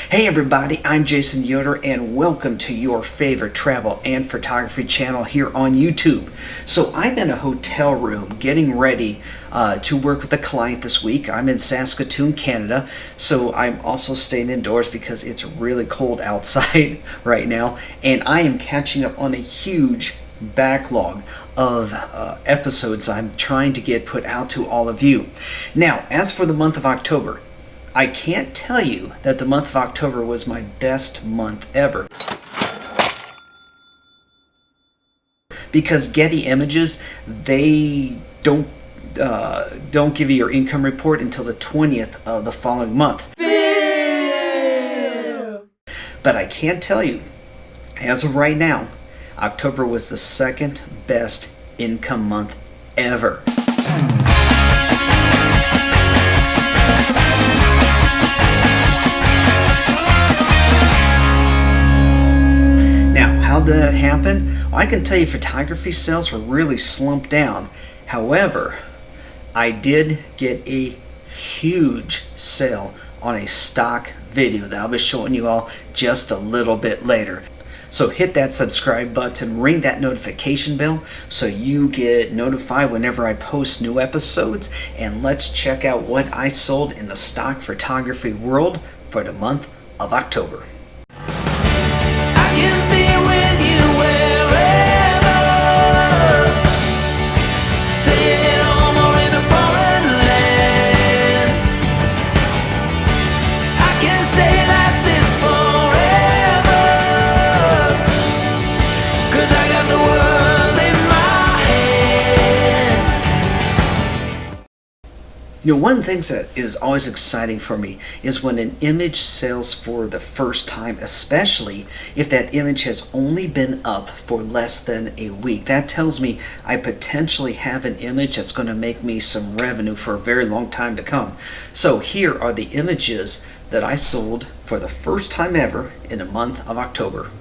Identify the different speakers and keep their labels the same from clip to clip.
Speaker 1: Hey everybody, I'm Jason Yoder and welcome to your favorite travel and photography channel here on YouTube. So I'm in a hotel room getting ready to work with a client this week. I'm in Saskatoon, Canada, so I'm also staying indoors because it's really cold outside right now, and I am catching up on a huge backlog of episodes I'm trying to get put out to all of you. Now, as for the month of October, I can't tell you that the month of October was my best month ever, because Getty Images, they don't give you your income report until the 20th of the following month. But I can tell you, as of right now, October was the second best income month ever. How did that happen? Well, I can tell you photography sales were really slumped down. However, I did get a huge sale on a stock video that I'll be showing you all just a little bit later. So hit that subscribe button, ring that notification bell so you get notified whenever I post new episodes, and let's check out what I sold in the stock photography world for the month of October. You know, one of the things that is always exciting for me is when an image sells for the first time, especially if that image has only been up for less than a week. That tells me I potentially have an image that's going to make me some revenue for a very long time to come. So here are the images that I sold for the first time ever in the month of October.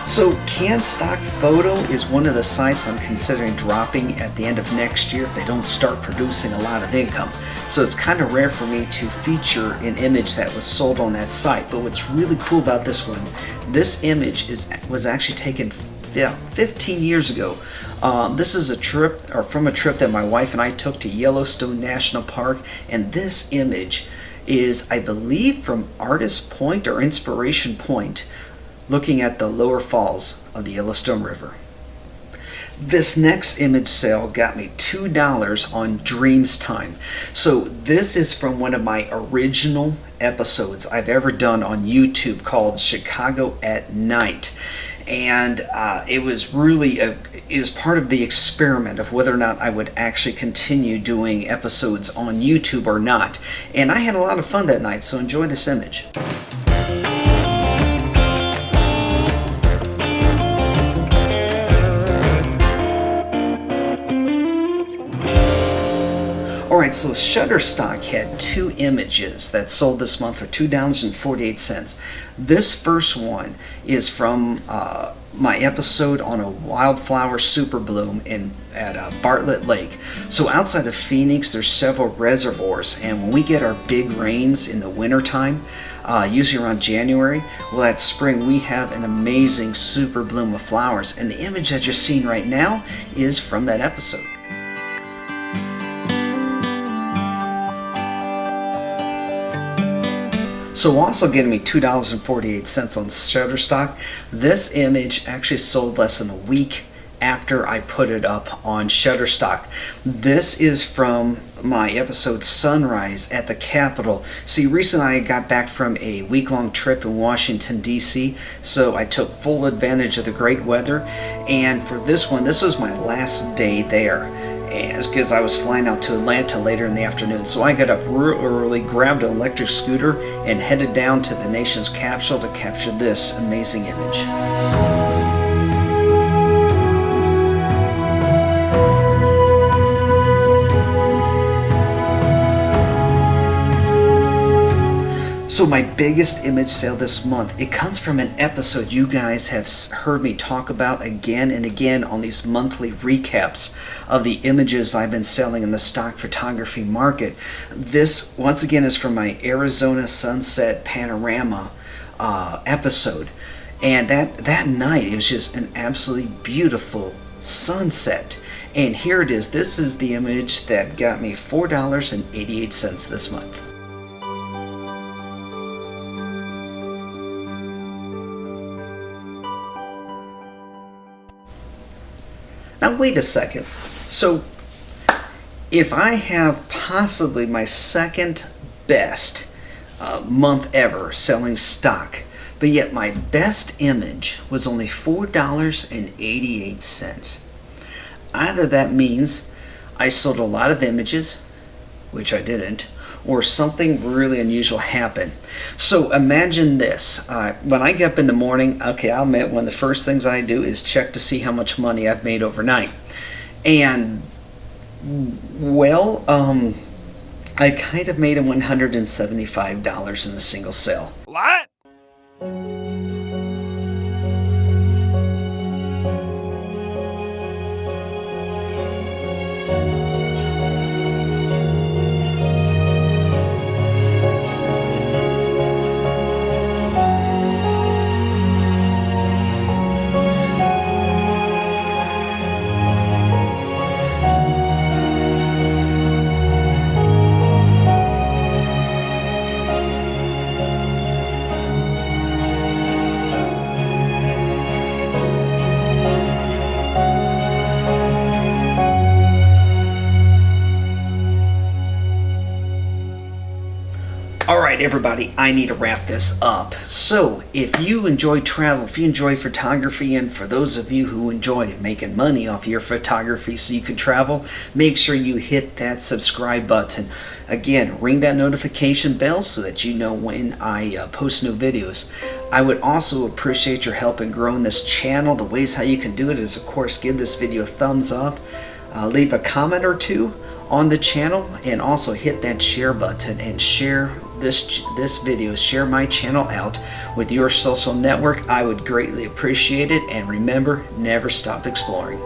Speaker 1: So CanStock Photo is one of the sites I'm considering dropping at the end of next year if they don't start producing a lot of income. So it's kind of rare for me to feature an image that was sold on that site. But what's really cool about this one, this image was actually taken 15 years ago. This is from a trip that my wife and I took to Yellowstone National Park, and this image is, I believe, from Artist Point or Inspiration Point, looking at the lower falls of the Yellowstone River. This next image sale got me $2 on Dreams Time. So this is from one of my original episodes I've ever done on YouTube called Chicago at Night. And it was really is part of the experiment of whether or not I would actually continue doing episodes on YouTube or not. And I had a lot of fun that night, so enjoy this image. Alright, so ShutterStock had 2 images that sold this month for $2.48. This first one is from my episode on a wildflower super bloom at Bartlett Lake. So outside of Phoenix, there's several reservoirs, and when we get our big rains in the wintertime, usually around January, well, that spring we have an amazing super bloom of flowers, and the image that you're seeing right now is from that episode. So also getting me $2.48 on ShutterStock. This image actually sold less than a week after I put it up on ShutterStock. This is from my episode Sunrise at the Capitol. See, recently I got back from a week-long trip in Washington, D.C., so I took full advantage of the great weather, and for this one, this was my last day there, because I was flying out to Atlanta later in the afternoon. So I got up real early, grabbed an electric scooter, and headed down to the nation's capital to capture this amazing image. So my biggest image sale this month, it comes from an episode you guys have heard me talk about again and again on these monthly recaps of the images I've been selling in the stock photography market. This, once again, is from my Arizona Sunset Panorama episode. And that night, it was just an absolutely beautiful sunset. And here it is. This is the image that got me $4.88 this month. Now wait a second. So if I have possibly my second best month ever selling stock, but yet my best image was only $4.88, either that means I sold a lot of images, which I didn't, or something really unusual happened. So imagine this. When I get up in the morning, okay, I'll admit one of the first things I do is check to see how much money I've made overnight. And, well, I kind of made $175 in a single sale.
Speaker 2: What?
Speaker 1: Alright everybody, I need to wrap this up. So if you enjoy travel, if you enjoy photography, and for those of you who enjoy making money off your photography so you can travel, make sure you hit that subscribe button. Again, ring that notification bell so that you know when I post new videos. I would also appreciate your help in growing this channel. The ways how you can do it is, of course, give this video a thumbs up, leave a comment or two on the channel, and also hit that share button and share this video, share my channel out with your social network. I would greatly appreciate it, and remember, never stop exploring.